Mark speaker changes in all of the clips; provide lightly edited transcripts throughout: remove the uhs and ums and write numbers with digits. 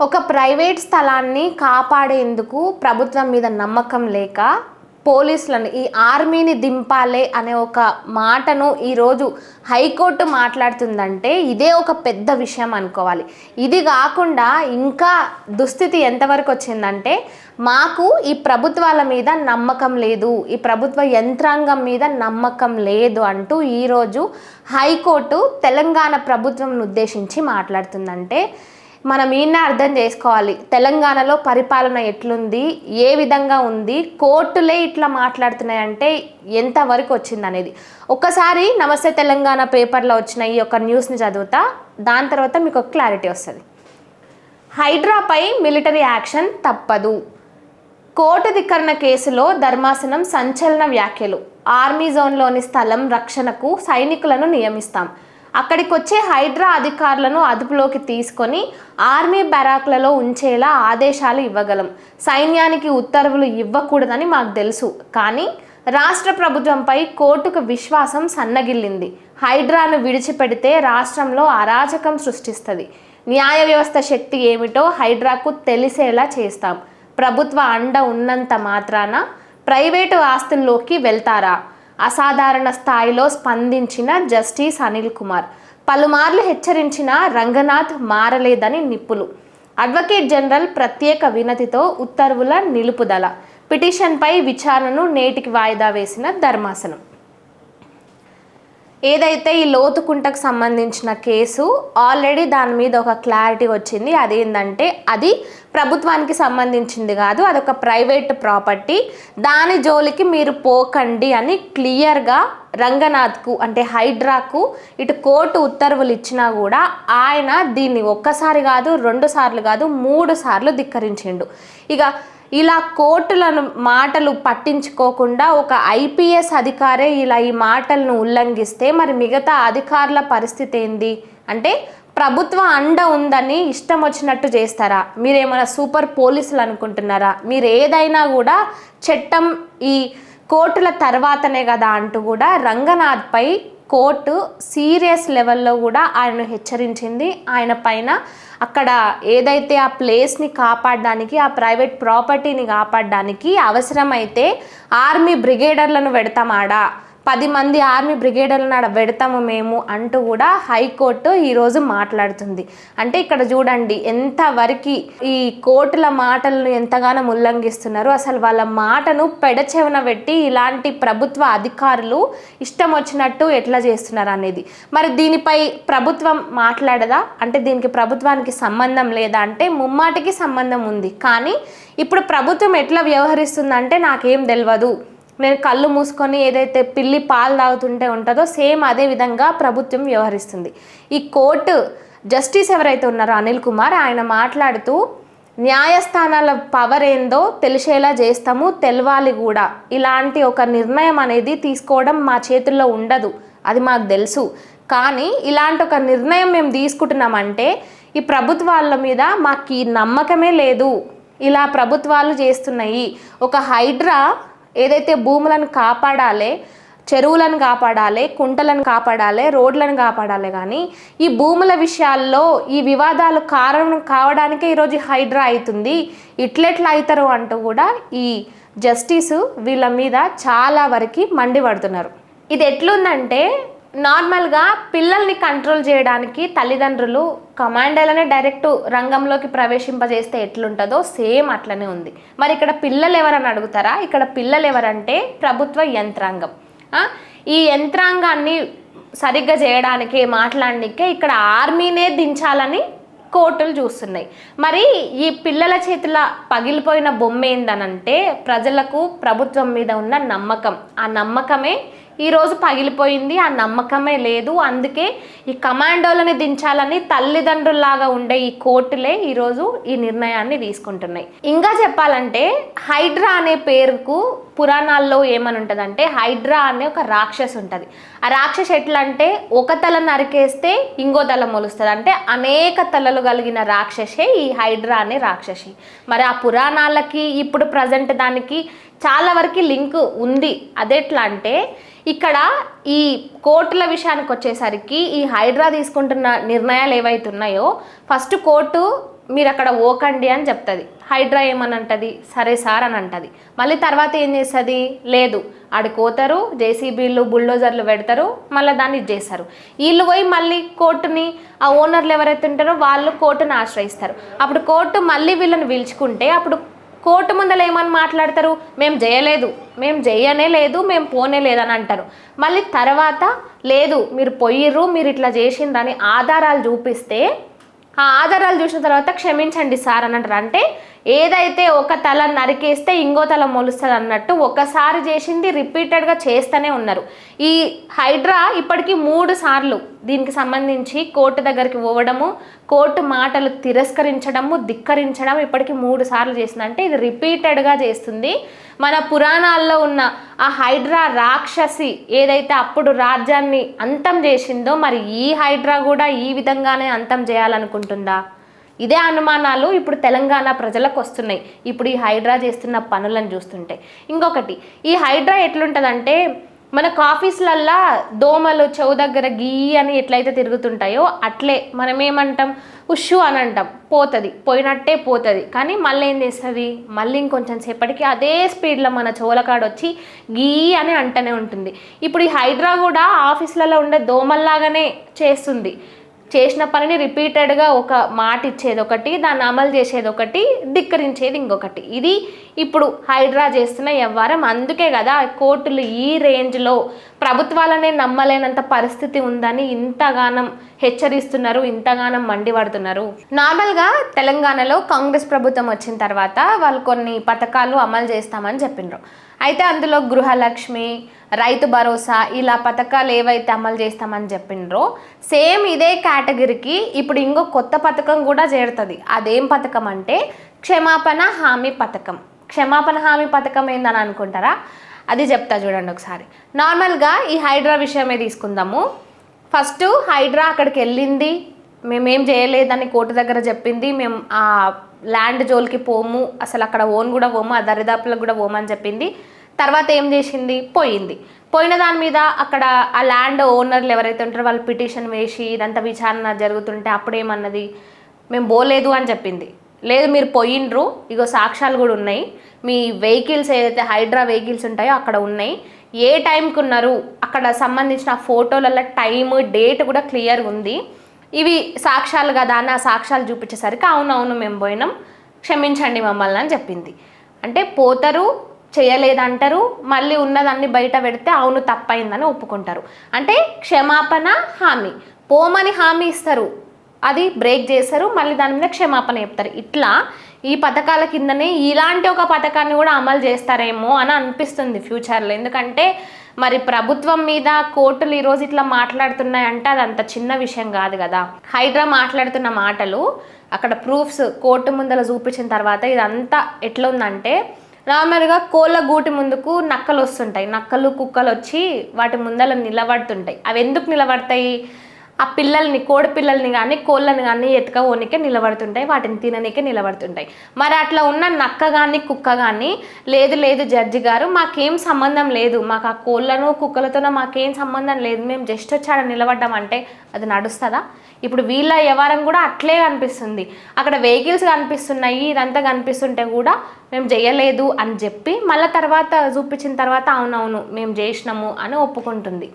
Speaker 1: ఒక ప్రైవేట్ స్థలాన్ని కాపాడేందుకు ప్రభుత్వం మీద నమ్మకం లేక పోలీసులను ఈ ఆర్మీని దింపాలే అనే ఒక మాటను ఈరోజు హైకోర్టు మాట్లాడుతుందంటే ఇదే ఒక పెద్ద విషయం అనుకోవాలి. ఇది కాకుండా ఇంకా దుస్థితి ఎంతవరకు వచ్చిందంటే మాకు ఈ ప్రభుత్వాల మీద నమ్మకం లేదు, ఈ ప్రభుత్వ యంత్రాంగం మీద నమ్మకం లేదు అంటూ ఈరోజు హైకోర్టు తెలంగాణ ప్రభుత్వంను ఉద్దేశించి మాట్లాడుతుందంటే మనం ఈయన అర్థం చేసుకోవాలి. తెలంగాణలో పరిపాలన ఎట్లుంది, ఏ విధంగా ఉంది, కోర్టులే ఇట్లా మాట్లాడుతున్నాయంటే ఎంతవరకు వచ్చిందనేది ఒకసారి నమస్తే తెలంగాణ పేపర్లో వచ్చిన ఈ యొక్క న్యూస్ని చదువుతా, దాని తర్వాత మీకు ఒక క్లారిటీ వస్తుంది. హైడ్రాపై మిలిటరీ యాక్షన్ తప్పదు, కోర్టు ధిక్కరణ కేసులో ధర్మాసనం సంచలన వ్యాఖ్యలు. ఆర్మీ జోన్లోని స్థలం రక్షణకు సైనికులను నియమిస్తాం, అక్కడికి వచ్చే హైడ్రా అధికారులను అదుపులోకి తీసుకొని ఆర్మీ బ్యారాక్లలో ఉంచేలా ఆదేశాలు ఇవ్వగలం. సైన్యానికి ఉత్తర్వులు ఇవ్వకూడదని మాకు తెలుసు, కానీ రాష్ట్ర ప్రభుత్వంపై కోర్టుకు విశ్వాసం సన్నగిల్లింది. హైడ్రాను విడిచిపెడితే రాష్ట్రంలో అరాచకం సృష్టిస్తుంది. న్యాయ వ్యవస్థ శక్తి ఏమిటో హైడ్రాకు తెలిసేలా చేస్తాం. ప్రభుత్వ అండ ఉన్నంత మాత్రాన ప్రైవేటు ఆస్తుల్లోకి వెళ్తారా? అసాధారణ స్థాయిలో స్పందించిన జస్టిస్ అనిల్ కుమార్. పలుమార్లు హెచ్చరించిన రంగనాథ్ మారలేదని నిప్పులు. అడ్వకేట్ జనరల్ ప్రత్యేక వినతితో ఉత్తర్వుల నిలుపుదల. పిటిషన్పై విచారణను నేటికి వాయిదా వేసిన ధర్మాసనం. ఏదైతే ఈ లోతుకుంటకు సంబంధించిన కేసు ఆల్రెడీ దాని మీద ఒక క్లారిటీ వచ్చింది. అదేంటంటే అది ప్రభుత్వానికి సంబంధించింది కాదు, అదొక ప్రైవేట్ ప్రాపర్టీ, దాని జోలికి మీరు పోకండి అని క్లియర్గా రంగనాథ్కు అంటే హైడ్రాకు ఇటు కోర్టు ఉత్తర్వులు ఇచ్చినా కూడా ఆయన దీన్ని ఒక్కసారి కాదు, 2 సార్లు కాదు, 3 సార్లు ధిక్కరించిండు. ఇక ఇలా కోర్టులను మాటలు పట్టించుకోకుండా ఒక ఐపీఎస్ అధికారే ఇలా ఈ మాటలను ఉల్లంఘిస్తే మరి మిగతా అధికారుల పరిస్థితి ఏంది? అంటే ప్రభుత్వ అండ ఉందని ఇష్టం వచ్చినట్టు చేస్తారా? మీరేమైనా సూపర్ పోలీసులు అనుకుంటున్నారా? మీరు ఏదైనా కూడా చట్టం ఈ కోర్టుల తర్వాతనే కదా అంటూ కూడా రంగనాథ్పై కోర్టు సీరియస్ లెవెల్లో కూడా ఆయనను హెచ్చరించింది. ఆయన పైన అక్కడ ఏదైతే ఆ ప్లేస్ని కాపాడడానికి, ఆ ప్రైవేట్ ప్రాపర్టీని కాపాడడానికి అవసరమైతే ఆర్మీ బ్రిగేడర్లను పెడతామాడా, 10 మంది ఆర్మీ బ్రిగేడర్లను ఆడ పెడతాము మేము అంటూ కూడా హైకోర్టు ఈరోజు మాట్లాడుతుంది. అంటే ఇక్కడ చూడండి ఎంతవరకు ఈ కోర్టుల మాటలను ఎంతగానో ఉల్లంఘిస్తున్నారు. అసలు వాళ్ళ మాటను పెడచెవిన పెట్టి ఇలాంటి ప్రభుత్వ అధికారులు ఇష్టం వచ్చినట్టు ఎట్లా చేస్తున్నారు అనేది. మరి దీనిపై ప్రభుత్వం మాట్లాడదా అంటే దీనికి ప్రభుత్వానికి సంబంధం లేదా అంటే ముమ్మాటికి సంబంధం ఉంది. కానీ ఇప్పుడు ప్రభుత్వం ఎట్లా వ్యవహరిస్తుందంటే నాకేం తెలియదు, నేను కళ్ళు మూసుకొని ఏదైతే పిల్లి పాలు తాగుతుంటే ఉంటుందో సేమ్ అదే విధంగా ప్రభుత్వం వ్యవహరిస్తుంది. ఈ కోర్టు జస్టిస్ ఎవరైతే ఉన్నారో అనిల్ కుమార్, ఆయన మాట్లాడుతూ న్యాయస్థానాల పవర్ ఏందో తెలిసేలా చేస్తాము, తెలవాలి కూడా. ఇలాంటి ఒక నిర్ణయం అనేది తీసుకోవడం మా చేతుల్లో ఉండదు, అది మాకు తెలుసు. కానీ ఇలాంటి ఒక నిర్ణయం మేము తీసుకుంటున్నామంటే ఈ ప్రభుత్వాల మీద మాకు ఈ నమ్మకమే లేదు. ఇలా ప్రభుత్వాలు చేస్తున్నాయి. ఒక హైడ్రా ఏదైతే భూములను కాపాడాలి, చెరువులను కాపాడాలి, కుంటలను కాపాడాలి, రోడ్లను కాపాడాలి, కానీ ఈ భూముల విషయాల్లో ఈ వివాదాలు కారణం కావడానికే ఈరోజు హైడ్రా అవుతుంది. ఇట్లెట్లా అవుతారు అంటూ కూడా ఈ జస్టిసు వీళ్ళ మీద చాలా వరకు మండిపడుతున్నారు. ఇది ఎట్లుందంటే నార్మల్గా పిల్లల్ని కంట్రోల్ చేయడానికి తల్లిదండ్రులు కమాండర్లనే డైరెక్ట్ రంగంలోకి ప్రవేశింపజేస్తే ఎట్లుంటుందో సేమ్ అట్లనే ఉంది. మరి ఇక్కడ పిల్లలు ఎవరని అడుగుతారా? ఇక్కడ పిల్లలు ఎవరంటే ప్రభుత్వ యంత్రాంగం. ఈ యంత్రాంగాన్ని సరిగ్గా చేయడానికే మాట్లాడడానికే ఇక్కడ ఆర్మీనే దించాలని కోర్టులు చూస్తున్నాయి. మరి ఈ పిల్లల చేతిలో పగిలిపోయిన బొమ్మ ఏందనంటే ప్రజలకు ప్రభుత్వం మీద ఉన్న నమ్మకం. ఆ నమ్మకమే ఈరోజు పగిలిపోయింది, ఆ నమ్మకమే లేదు. అందుకే ఈ కమాండోలని దించాలని తల్లిదండ్రుల్లాగా ఉండే ఈ కోర్టులే ఈరోజు ఈ నిర్ణయాన్ని తీసుకుంటున్నాయి. ఇంకా చెప్పాలంటే హైడ్రా అనే పేరుకు పురాణాల్లో ఏమని ఉంటుందంటే హైడ్రా అనే ఒక రాక్షసి ఉంటుంది. ఆ రాక్షసి ఎట్లా అంటే ఒక తల నరికేస్తే ఇంకో తల మొలుస్తుంది. అంటే అనేక తలలు కలిగిన రాక్షసే ఈ హైడ్రా అనే రాక్షసి. మరి ఆ పురాణాలకి ఇప్పుడు ప్రజెంట్ దానికి చాలా వరకు లింక్ ఉంది. అదెట్లా అంటే ఇక్కడ ఈ కోర్టుల విషయానికి వచ్చేసరికి ఈ హైడ్రా తీసుకుంటున్న నిర్ణయాలు ఏవైతున్నాయో ఫస్ట్ కోర్టు మీరు అక్కడ ఓకండి అని చెప్తుంది. హైడ్రా ఏమని అంటుంది, సరే సార్ అని అంటుంది. మళ్ళీ తర్వాత ఏం చేస్తుంది, లేదు ఆడికి పోతారు, జేసీబీలు బుల్డోజర్లు పెడతారు, మళ్ళీ దాన్ని చేస్తారు. వీళ్ళు పోయి మళ్ళీ కోర్టుని, ఆ ఓనర్లు ఎవరైతే ఉంటారో వాళ్ళు కోర్టుని ఆశ్రయిస్తారు. అప్పుడు కోర్టు మళ్ళీ వీళ్ళని పిలుచుకుంటే అప్పుడు కోర్టు ముందర ఏమని మాట్లాడతారు, మేము చేయలేదు, మేము చేయనే లేదు, మేము పోనే లేదని అంటారు. మళ్ళీ తర్వాత లేదు మీరు పోయిర్రు, మీరు ఇట్లా చేసిండ్రని ఆధారాలు చూపిస్తే ఆ ఆధారాలు చూసిన తర్వాత క్షమించండి సార్ అని అంటారు. అంటే ఏదైతే ఒక తల నరికేస్తే ఇంకో తల మొలుస్తుంది అన్నట్టు ఒకసారి చేసింది రిపీటెడ్గా చేస్తూనే ఉన్నారు. ఈ హైడ్రా ఇప్పటికీ 3 సార్లు దీనికి సంబంధించి కోర్టు దగ్గరికి పోవడము, కోర్టు మాటలు తిరస్కరించడము, ధిక్కరించడం ఇప్పటికీ 3 సార్లు చేసింది. అంటే ఇది రిపీటెడ్గా చేస్తుంది. మన పురాణాల్లో ఉన్న ఆ హైడ్రా రాక్షసి ఏదైతే అప్పుడు రాజ్యాన్ని అంతం చేసిందో మరి ఈ హైడ్రా కూడా ఈ విధంగానే అంతం చేయాలనుకుంటుందా? ఇదే అనుమానాలు ఇప్పుడు తెలంగాణ ప్రజలకు వస్తున్నాయి ఇప్పుడు ఈ హైడ్రా చేస్తున్న పనులను చూస్తుంటే. ఇంకొకటి, ఈ హైడ్రా ఎట్లుంటుందంటే మనకు ఆఫీసులల్లా దోమలు చెవు దగ్గర గీ అని ఎట్లయితే తిరుగుతుంటాయో అట్లే మనం ఏమంటాం, ఉషు అని అంటాం, పోతుంది, పోయినట్టే పోతుంది. కానీ మళ్ళీ ఏం చేస్తుంది, మళ్ళీ ఇంకొంచెం సేపటికి అదే స్పీడ్లో మన చెవులకాడ వచ్చి గీ అని అంటనే ఉంటుంది. ఇప్పుడు ఈ హైడ్రా కూడా ఆఫీసులలో ఉండే దోమల్లాగానే చేస్తుంది. చేసిన పనిని రిపీటెడ్గా ఒక మాట ఇచ్చేది ఒకటి, దాన్ని అమలు చేసేది ఒకటి, ధిక్కరించేది ఇంకొకటి. ఇది ఇప్పుడు హైడ్రా చేస్తున్న వ్యవహారం. అందుకే కదా కోర్టులు ఈ రేంజ్లో ప్రభుత్వాలనే నమ్మలేనంత పరిస్థితి ఉందని ఇంతగానం హెచ్చరిస్తున్నారు, ఇంతగానం మండిపడుతున్నారు. నార్మల్గా తెలంగాణలో కాంగ్రెస్ ప్రభుత్వం వచ్చిన తర్వాత వాళ్ళు కొన్ని పథకాలు అమలు చేస్తామని చెప్పినారు. అయితే అందులో గృహలక్ష్మి, రైతు భరోసా ఇలా పథకాలు ఏవైతే అమలు చేస్తామని చెప్పినరో సేమ్ ఇదే కేటగిరీకి ఇప్పుడు ఇంకో కొత్త పథకం కూడా చేరుతుంది. అదేం పథకం అంటే క్షమాపణ హామీ పథకం. క్షమాపణ హామీ పథకం ఏందని అనుకుంటారా? అది చెప్తా చూడండి ఒకసారి. నార్మల్గా ఈ హైడ్రా విషయమే తీసుకుందాము. ఫస్ట్ హైడ్రా అక్కడికి వెళ్ళింది, మేమేం చేయలేదని కోర్టు దగ్గర చెప్పింది, మేము ఆ ల్యాండ్ జోలికి పోము, అసలు అక్కడ ఓన్ కూడా పోము, ఆ దరిదాపులకు కూడా పోమని చెప్పింది. తర్వాత ఏం చేసింది, పోయింది. పోయిన దాని మీద అక్కడ ఆ ల్యాండ్ ఓనర్లు ఎవరైతే ఉంటారో వాళ్ళు పిటిషన్ వేసి ఇదంతా విచారణ జరుగుతుంటే అప్పుడేమన్నది, మేము పోలేదు అని చెప్పింది. లేదు మీరు పోయిండ్రు, ఇగో సాక్ష్యాలు కూడా ఉన్నాయి, మీ వెహికల్స్ ఏదైతే హైడ్రా వెహికల్స్ ఉంటాయో అక్కడ ఉన్నాయి, ఏ టైంకి ఉన్నారు అక్కడ సంబంధించిన ఫోటోలలో టైము డేట్ కూడా క్లియర్గా ఉంది, ఇవి సాక్ష్యాలు కదా అని ఆ సాక్ష్యాలు చూపించేసరికి అవునవును మేము పోయినాం, క్షమించండి మమ్మల్ని అని చెప్పింది. అంటే పోతారు, చేయలేదంటారు, మళ్ళీ ఉన్నదాన్ని బయట పెడితే అవును తప్పైందని ఒప్పుకుంటారు. అంటే క్షమాపణ హామీ, పోమని హామీ ఇస్తారు, అది బ్రేక్ చేస్తారు, మళ్ళీ దాని మీద క్షమాపణ చెప్తారు. ఇట్లా ఈ పథకాల కిందనే ఇలాంటి ఒక పథకాన్ని కూడా అమలు చేస్తారేమో అని అనిపిస్తుంది ఫ్యూచర్లో. ఎందుకంటే మరి ప్రభుత్వం మీద కోర్టులు ఈరోజు ఇట్లా మాట్లాడుతున్నాయంటే అది అంత చిన్న విషయం కాదు కదా. హైడ్రా మాట్లాడుతున్న మాటలు అక్కడ ప్రూఫ్స్ కోర్టు ముందర చూపించిన తర్వాత ఇదంతా ఎట్లా ఉందంటే, నార్మల్గా కోళ్ళ గూటి ముందుకు నక్కలు వస్తుంటాయి, నక్కలు కుక్కలు వచ్చి వాటి ముందర నిలబడుతుంటాయి. అవి ఎందుకు నిలబడతాయి, ఆ పిల్లల్ని, కోడి పిల్లల్ని కానీ కోళ్ళని కానీ ఎత్తుకపోనికే నిలబడుతుంటాయి, వాటిని తిననీకే నిలబడుతుంటాయి. మరి అట్లా ఉన్న నక్క కానీ కుక్క కానీ లేదు లేదు జడ్జి గారు మాకేం సంబంధం లేదు, మాకు ఆ కోళ్ళను కుక్కలతోనో మాకేం సంబంధం లేదు, మేము జస్ట్ వచ్చాడ నిలబడ్డామంటే అది నడుస్తుందా? ఇప్పుడు వీళ్ళ వ్యవహారం కూడా అట్లే కనిపిస్తుంది. అక్కడ వెహికల్స్ కనిపిస్తున్నాయి, ఇదంతా కనిపిస్తుంటే కూడా మేము చేయలేదు అని చెప్పి మళ్ళీ తర్వాత చూపించిన తర్వాత అవునవును మేము చేసినాము అని ఒప్పుకుంటుంది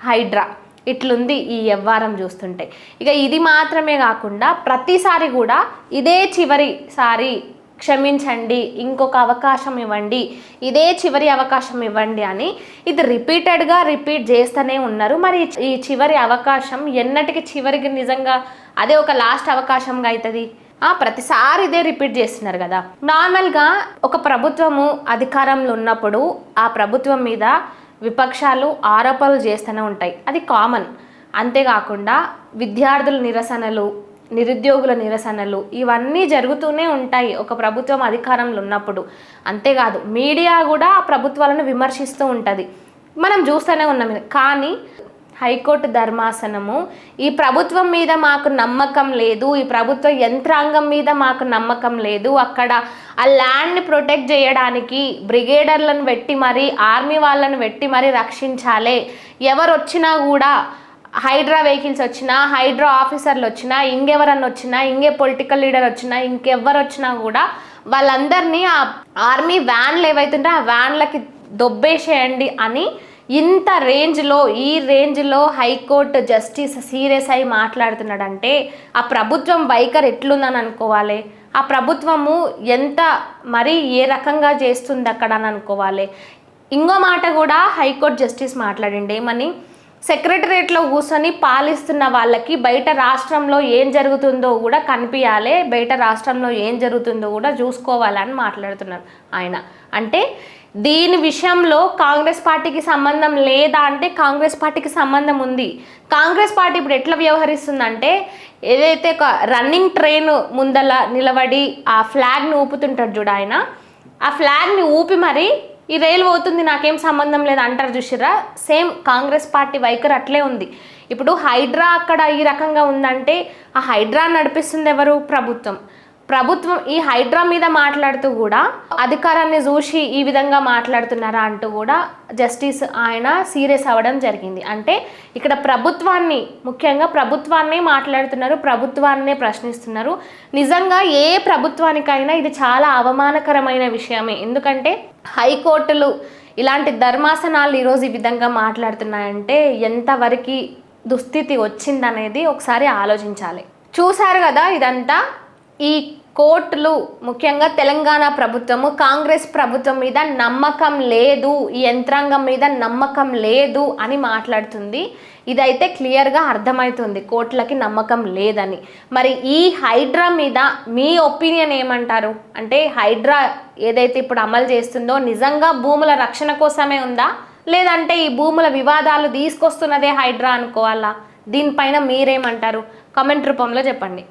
Speaker 1: హైడ్రా. ఇట్లుంది ఈ వ్యవహారం చూస్తుంటే. ఇక ఇది మాత్రమే కాకుండా ప్రతిసారి కూడా ఇదే చివరిసారి క్షమించండి, ఇంకొక అవకాశం ఇవ్వండి, ఇదే చివరి అవకాశం ఇవ్వండి అని ఇది రిపీటెడ్గా రిపీట్ చేస్తూనే ఉన్నారు. మరి ఈ చివరి అవకాశం ఎన్నటికి చివరికి నిజంగా అదే ఒక లాస్ట్ అవకాశంగా అవుతుంది? ప్రతిసారి ఇదే రిపీట్ చేస్తున్నారు కదా. నార్మల్గా ఒక ప్రభుత్వము అధికారంలో ఉన్నప్పుడు ఆ ప్రభుత్వం మీద విపక్షాలు ఆరోపణలు చేస్తూనే ఉంటాయి, అది కామన్. అంతేకాకుండా విద్యార్థుల నిరసనలు, నిరుద్యోగుల నిరసనలు ఇవన్నీ జరుగుతూనే ఉంటాయి ఒక ప్రభుత్వం అధికారంలో ఉన్నప్పుడు. అంతేకాదు మీడియా కూడా ఆ ప్రభుత్వాలను విమర్శిస్తూ ఉంటుంది, మనం చూస్తూనే ఉన్నాం. కానీ హైకోర్టు ధర్మాసనము ఈ ప్రభుత్వం మీద మాకు నమ్మకం లేదు, ఈ ప్రభుత్వ యంత్రాంగం మీద మాకు నమ్మకం లేదు, అక్కడ ఆ ల్యాండ్ని ప్రొటెక్ట్ చేయడానికి బ్రిగేడర్లను పెట్టి మరీ, ఆర్మీ వాళ్ళని పెట్టి మరీ రక్షించాలి, ఎవరు వచ్చినా కూడా హైడ్రా వెహికల్స్ వచ్చినా, హైడ్రా ఆఫీసర్లు వచ్చినా, ఇంకెవరన్నా వచ్చినా, ఇంకే పొలిటికల్ లీడర్ వచ్చినా, ఇంకెవ్వరు వచ్చినా కూడా వాళ్ళందరినీ ఆ ఆర్మీ వ్యాన్లు ఏవైతుంటే ఆ వ్యాన్లకి దొబ్బేసేయండి అని ఇంత రేంజ్లో, ఈ రేంజ్లో హైకోర్టు జస్టిస్ సీరియస్ అయి మాట్లాడుతున్నాడంటే ఆ ప్రభుత్వం వైఖరి ఎట్లుందని అనుకోవాలి, ఆ ప్రభుత్వము ఎంత మరి ఏ రకంగా చేస్తుంది అక్కడ అని అనుకోవాలి. ఇంకో మాట కూడా హైకోర్టు జస్టిస్ మాట్లాడిండి ఏమని, సెక్రటరియట్లో కూర్చొని పాలిస్తున్న వాళ్ళకి బయట రాష్ట్రంలో ఏం జరుగుతుందో కూడా కనిపించాలి, బయట రాష్ట్రంలో ఏం జరుగుతుందో కూడా చూసుకోవాలని మాట్లాడుతున్నారు ఆయన. అంటే దీని విషయంలో కాంగ్రెస్ పార్టీకి సంబంధం లేదా అంటే కాంగ్రెస్ పార్టీకి సంబంధం ఉంది. కాంగ్రెస్ పార్టీ ఇప్పుడు ఎట్లా వ్యవహరిస్తుందంటే ఏదైతే ఒక రన్నింగ్ ట్రైన్ ముందల నిలబడి ఆ ఫ్లాగ్ని ఊపుతుంటాడు చూడు ఆయన, ఆ ఫ్లాగ్ని ఊపి మరి ఈ రైలు పోతుంది నాకేం సంబంధం లేదు అంటారు చూసిరా, సేమ్ కాంగ్రెస్ పార్టీ వైఖరి అట్లే ఉంది. ఇప్పుడు హైడ్రా అక్కడ ఈ రకంగా ఉందంటే ఆ హైడ్రా నడిపిస్తుంది ఎవరు? ప్రభుత్వం. ప్రభుత్వం ఈ హైడ్రా మీద మాట్లాడుతూ కూడా అధికారాన్ని చూసి ఈ విధంగా మాట్లాడుతున్నారా అంటూ కూడా జస్టిస్ ఆయన సీరియస్ అవ్వడం జరిగింది. అంటే ఇక్కడ ప్రభుత్వాన్ని, ముఖ్యంగా ప్రభుత్వాన్నే మాట్లాడుతున్నారు, ప్రభుత్వాన్నే ప్రశ్నిస్తున్నారు. నిజంగా ఏ ప్రభుత్వానికైనా ఇది చాలా అవమానకరమైన విషయమే. ఎందుకంటే హైకోర్టులు ఇలాంటి ధర్మాసనాలు ఈరోజు ఈ విధంగా మాట్లాడుతున్నాయంటే ఎంతవరకు దుస్థితి వచ్చిందనేది ఒకసారి ఆలోచించాలి. చూశారు కదా ఇదంతా. ఈ కోర్టులు, ముఖ్యంగా తెలంగాణ ప్రభుత్వము కాంగ్రెస్ ప్రభుత్వం మీద నమ్మకం లేదు, ఈ యంత్రాంగం మీద నమ్మకం లేదు అని మాట్లాడుతుంది. ఇదైతే క్లియర్గా అర్థమవుతుంది కోర్టులకి నమ్మకం లేదని. మరి ఈ హైడ్రా మీద మీ ఒపీనియన్ ఏమంటారు? అంటే హైడ్రా ఏదైతే ఇప్పుడు అమలు చేస్తుందో నిజంగా భూముల రక్షణ కోసమే ఉందా, లేదంటే ఈ భూముల వివాదాలు తీసుకొస్తున్నదే హైడ్రా అనుకోవాలా? దీనిపైన మీరేమంటారు? కామెంట్ రూపంలో చెప్పండి.